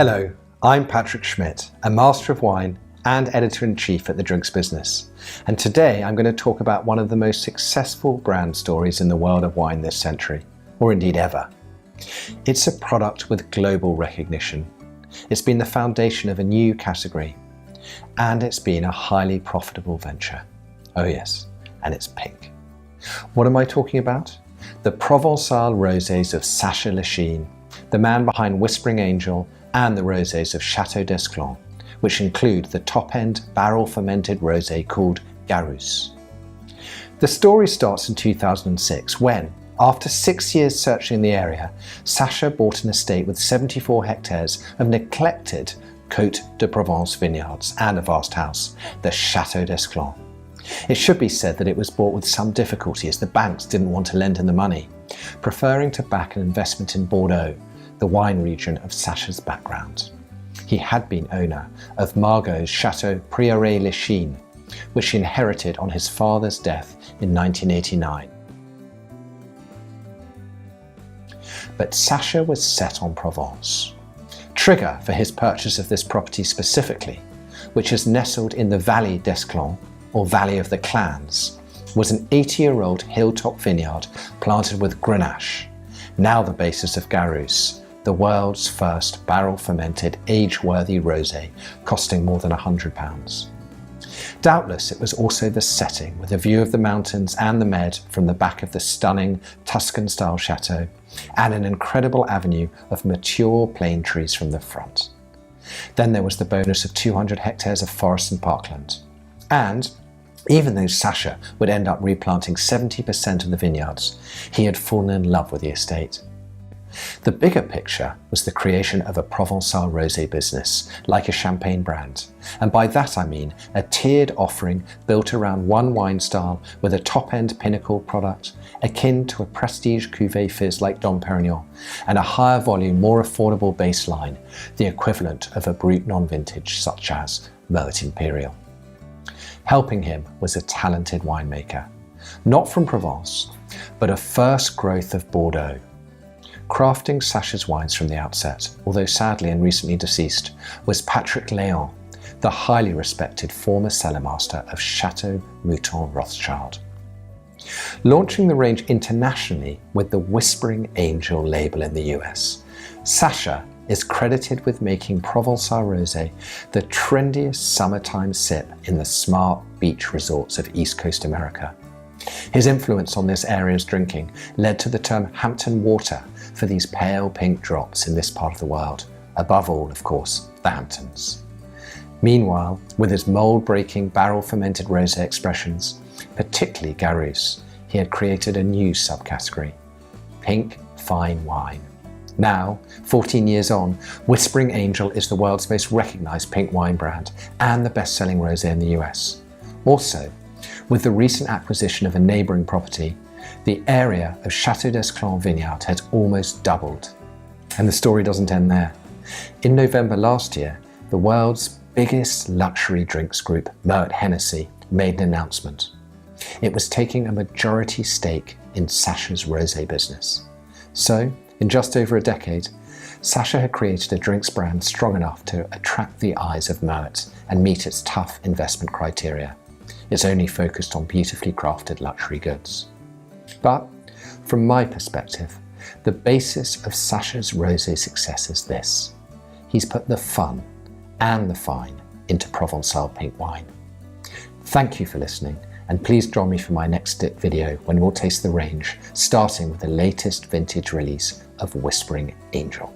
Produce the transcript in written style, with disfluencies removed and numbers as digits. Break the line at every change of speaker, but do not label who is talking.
Hello, I'm Patrick Schmidt, a Master of Wine and Editor-in-Chief at The Drinks Business. And today I'm going to talk about one of the most successful brand stories in the world of wine this century, or indeed ever. It's a product with global recognition. It's been the foundation of a new category, and it's been a highly profitable venture. Oh yes, and it's pink. What am I talking about? The Provençal rosés of Sacha Lechine, the man behind Whispering Angel and the rosés of Château d'Esclans, which include the top-end barrel-fermented rosé called Garus. The story starts in 2006 when, after 6 years searching the area, Sacha bought an estate with 74 hectares of neglected Côte de Provence vineyards and a vast house, the Château d'Esclans. It should be said that it was bought with some difficulty as the banks didn't want to lend him the money, preferring to back an investment in Bordeaux, the wine region of Sacha's background. He had been owner of Margot's Château Prieuré Lechine, which he inherited on his father's death in 1989. But Sacha was set on Provence. Trigger for his purchase of this property specifically, which is nestled in the Vallée d'Esclans, or Valley of the Clans, was an 80-year-old hilltop vineyard planted with Grenache, now the basis of Garus, the world's first barrel-fermented, age-worthy rosé, costing more than £100. Doubtless it was also the setting, with a view of the mountains and the Med from the back of the stunning Tuscan-style chateau, and an incredible avenue of mature plane trees from the front. Then there was the bonus of 200 hectares of forest and parkland. And even though Sacha would end up replanting 70% of the vineyards, he had fallen in love with the estate. The bigger picture was the creation of a Provençal rosé business, like a champagne brand. And by that I mean a tiered offering built around one wine style with a top-end pinnacle product, akin to a prestige cuvée fizz like Dom Perignon, and a higher volume, more affordable baseline, the equivalent of a Brut non-vintage such as Moet Imperial. Helping him was a talented winemaker, not from Provence, but a first growth of Bordeaux. Crafting Sacha's wines from the outset, although sadly and recently deceased, was Patrick Léon, the highly respected former cellarmaster of Château Mouton Rothschild. Launching the range internationally with the Whispering Angel label in the US, Sacha is credited with making Provençal rosé the trendiest summertime sip in the smart beach resorts of East Coast America. His influence on this area's drinking led to the term Hampton water for these pale pink drops in this part of the world, above all, of course, the Hamptons. Meanwhile, with his mold-breaking barrel-fermented rosé expressions, particularly Garus, he had created a new subcategory, pink fine wine. Now, 14 years on, Whispering Angel is the world's most recognized pink wine brand and the best-selling rosé in the US. Also, with the recent acquisition of a neighbouring property, the area of Château d'Esclans vineyard has almost doubled. And the story doesn't end there. In November last year, the world's biggest luxury drinks group, Moet Hennessy, made an announcement. It was taking a majority stake in Sacha's rosé business. So, in just over a decade, Sacha had created a drinks brand strong enough to attract the eyes of Moet and meet its tough investment criteria. It's only focused on beautifully crafted luxury goods. But, from my perspective, the basis of Sacha's rosé success is this. He's put the fun and the fine into Provençal pink wine. Thank you for listening, and please join me for my next video when we'll taste the range, starting with the latest vintage release of Whispering Angel.